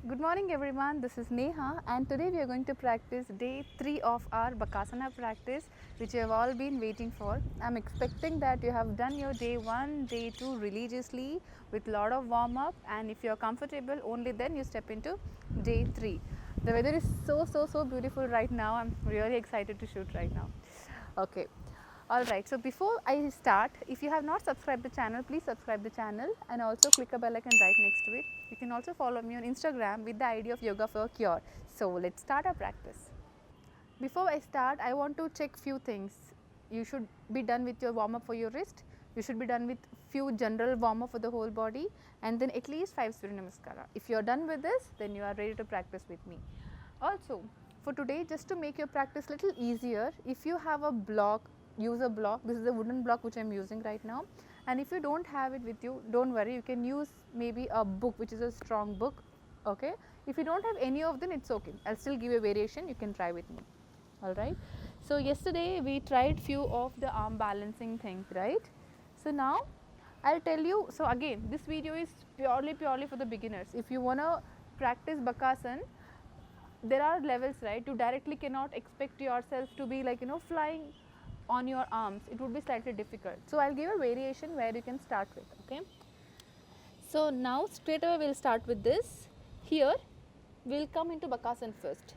Good morning everyone, this is Neha and today we are going to practice day 3 of our Bakasana practice which you have all been waiting for. I am expecting that you have done your day 1, day 2 religiously with lot of warm up, and if you are comfortable only then you step into day 3. The weather is so beautiful right now. I am really excited to shoot right now. Okay. Alright, so before I start, if you have not subscribed the channel, please subscribe the channel and also click a bell icon right next to it. You can also follow me on Instagram with the ID of Yoga for Cure. So let's start our practice. Before I start, I want to check few things. You should be done with your warm up for your wrist. You should be done with few general warm up for the whole body, and then at least 5 Surya Namaskara. If you are done with this, then you are ready to practice with me. Also, for today, just to make your practice little easier, if you have a block, use a block. This is a wooden block which I am using right now, and if you don't have it with you, don't worry, you can use maybe a book which is a strong book. Okay, if you don't have any of them, it's okay. I'll still give you a variation, you can try with me. Alright, so yesterday we tried few of the arm balancing things, right? So now I'll tell you. So again, this video is purely for the beginners. If you want to practice Bakasana, there are levels, right? You directly cannot expect yourself to be like flying on your arms. It would be slightly difficult. So I'll give a variation where you can start with. Okay, so now straight away we'll start with this. Here we'll come into Bakasana first.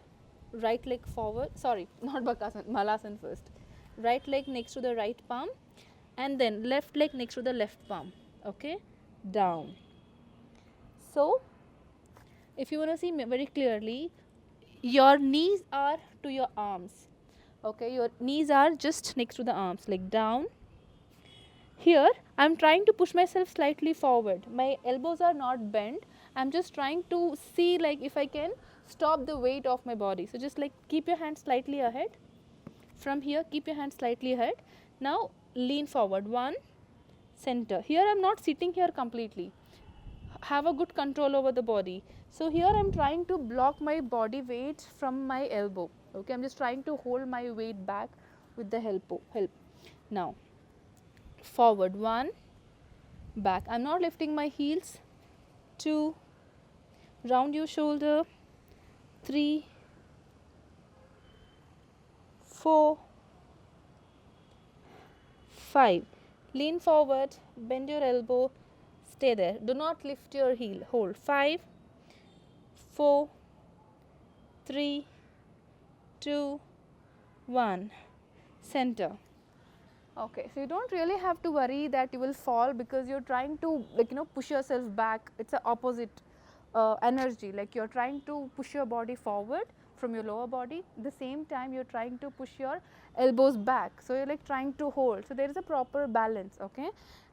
Right leg forward, sorry, not Bakasana, Malasana first. Right leg next to the right palm, and then left leg next to the left palm. Okay, down. So if you want to see very clearly, your knees are to your arms. Okay, your knees are just next to the arms, like down. Here I'm trying to push myself slightly forward. My elbows are not bent. I'm just trying to see like if I can stop the weight of my body. So just like keep your hand slightly ahead. From here, keep your hand slightly ahead. Now lean forward. 1, center. Here I'm not sitting here completely. Have a good control over the body. So here I'm trying to block my body weight from my elbow. Okay, I'm just trying to hold my weight back with the help. Now forward. 1, back. I'm not lifting my heels. 2, round your shoulder. 3, 4, 5. Lean forward, bend your elbow, stay there. Do not lift your heel. Hold. 5, 4, 3, 2, 1. Center. Okay, so you don't really have to worry that you will fall because you're trying to push yourself back. It's a opposite energy, like you're trying to push your body forward from your lower body. At the same time you're trying to push your elbows back, so you're like trying to hold. So there is a proper balance. Okay,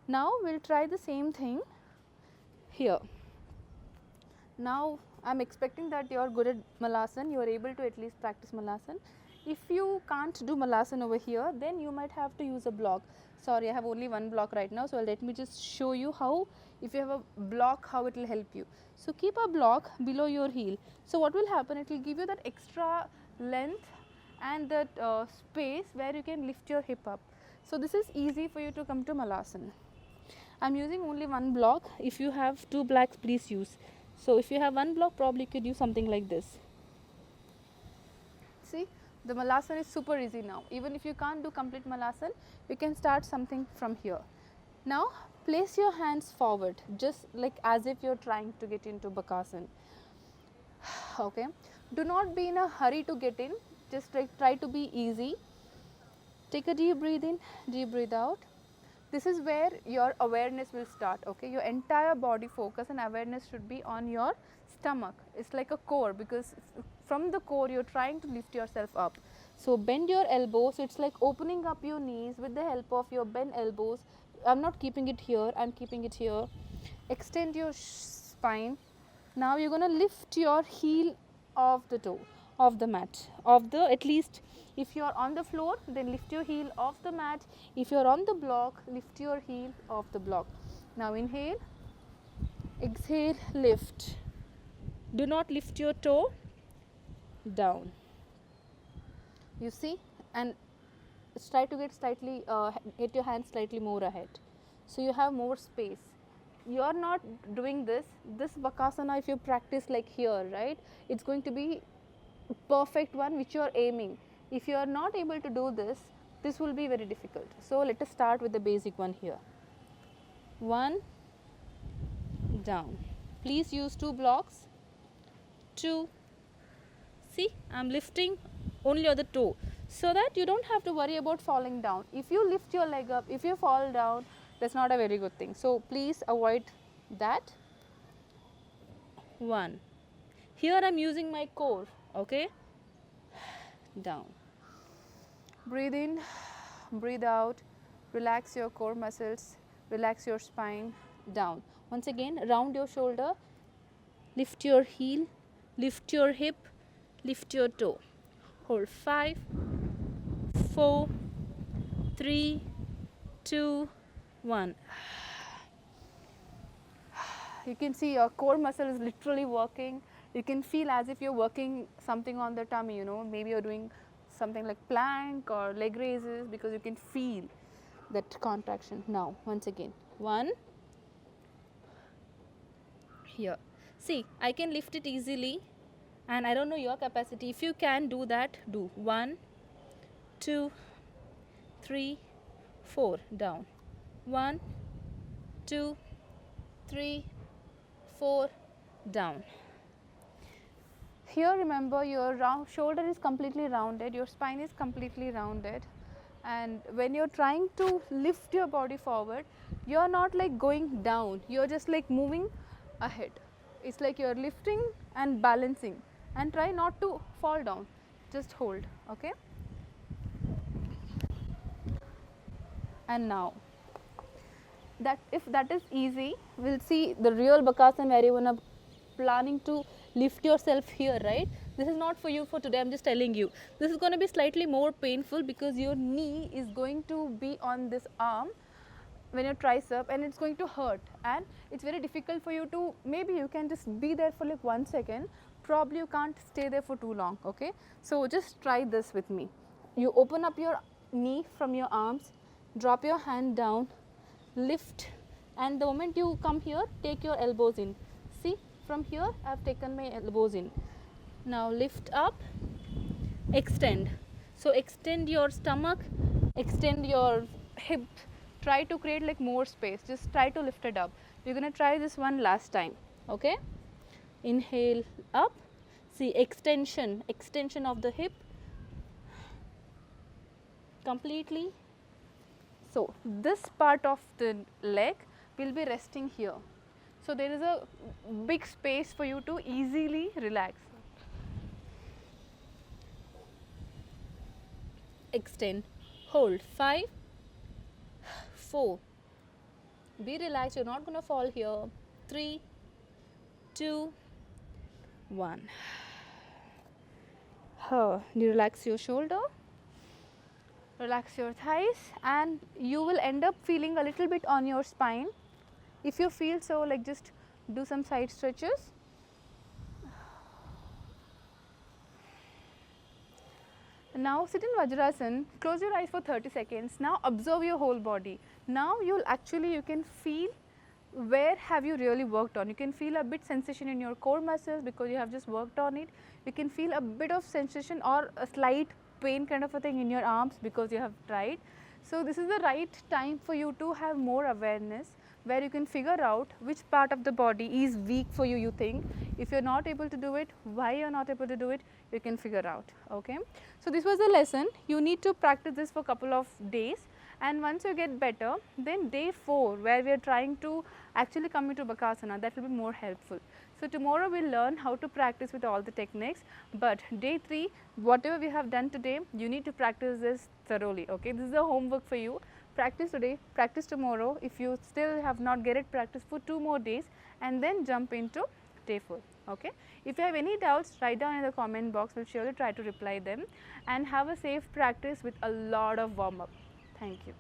now we'll try the same thing here. Now I'm expecting that you're good at Malasana, you're able to at least practice Malasana. If you can't do Malasana over here, then you might have to use a block. Sorry, I have only one block right now, so let me just show you how, if you have a block, how it will help you. So keep a block below your heel. So what will happen, it will give you that extra length and that space where you can lift your hip up. So this is easy for you to come to Malasana. I'm using only one block. If you have 2 blocks, please use. So if you have one block, probably you could use something like this. See, the Malasana is super easy now. Even if you can't do complete Malasana, you can start something from here. Now place your hands forward, just like as if you're trying to get into Bakasana. Okay, do not be in a hurry to get in, just like try to be easy. Take a deep breath in, deep breath out. This is where your awareness will start. Okay, your entire body focus and awareness should be on your stomach. It's like a core, because from the core you're trying to lift yourself up. So bend your elbows. So it's like opening up your knees with the help of your bent elbows. I'm not keeping it here, I'm keeping it here. Extend your spine. Now you're going to lift your heel off the toe, of the mat, of the, at least if you are on the floor, then lift your heel off the mat. If you are on the block, lift your heel off the block. Now inhale, exhale, lift. Do not lift your toe down. You see, and try to get slightly, get your hands slightly more ahead, so you have more space. you are not doing this Bakasana, if you practice like here, right, it's going to be perfect one which you are aiming. If you are not able to do this, this will be very difficult. So let us start with the basic one here. 1, down. Please use 2 blocks. 2. See, I am lifting only on the toe, so that you don't have to worry about falling down. If you lift your leg up, if you fall down, that's not a very good thing. So please avoid that. 1. Here I am using my core, okay. Down. Breathe in, breathe out, relax your core muscles, relax your spine. Down. Once again, round your shoulder, lift your heel, lift your hip, lift your toe. Hold 5, 4, 3, 2, 1. You can see your core muscle is literally working. You can feel as if you're working something on the tummy, you know, maybe you're doing something like plank or leg raises, because you can feel that contraction. Now, once again, 1, here. See, I can lift it easily, and I don't know your capacity. If you can do that, do. 1, 2, 3, 4, down. 1, 2, 3, 4, down. Here remember, your shoulder is completely rounded, your spine is completely rounded, and when you're trying to lift your body forward, you're not like going down, you're just like moving ahead. It's like you're lifting and balancing, and try not to fall down, just hold, okay. And now, that if that is easy, we'll see the real Bakasana where you wanna planning to lift yourself here, right. This is not for you for today, I'm just telling you. This is going to be slightly more painful, because your knee is going to be on this arm when your tricep, and it's going to hurt, and it's very difficult for you to, maybe you can just be there for like 1 second, probably you can't stay there for too long, okay. So just try this with me. You open up your knee from your arms, drop your hand down, lift, and the moment you come here, take your elbows in. See, from here I have taken my elbows in. Now lift up, extend. So extend your stomach, extend your hip, try to create like more space, just try to lift it up. We're going to try this one last time, okay. Inhale up, see, extension of the hip completely. So this part of the leg will be resting here. So there is a big space for you to easily relax. Extend, hold, 5, 4, be relaxed, you're not going to fall here, 3, 2, 1. You relax your shoulder, relax your thighs, and you will end up feeling a little bit on your spine. If you feel so, like just do some side stretches. Now sit in Vajrasana, close your eyes for 30 seconds. Now observe your whole body. Now you can feel where have you really worked on. You can feel a bit sensation in your core muscles because you have just worked on it. You can feel a bit of sensation or a slight pain kind of a thing in your arms because you have tried. So this is the right time for you to have more awareness, where you can figure out which part of the body is weak for you, you think. If you are not able to do it, why you are not able to do it, you can figure out, okay. So this was the lesson. You need to practice this for a couple of days, and once you get better, then day 4, where we are trying to actually come into Bakasana, that will be more helpful. So tomorrow we will learn how to practice with all the techniques, but day 3, whatever we have done today, you need to practice this thoroughly, okay. This is the homework for you. Practice today, practice tomorrow. If you still have not get it, practice for 2 more days and then jump into day 4, okay. If you have any doubts, write down in the comment box, we will surely try to reply them, and have a safe practice with a lot of warm up. Thank you.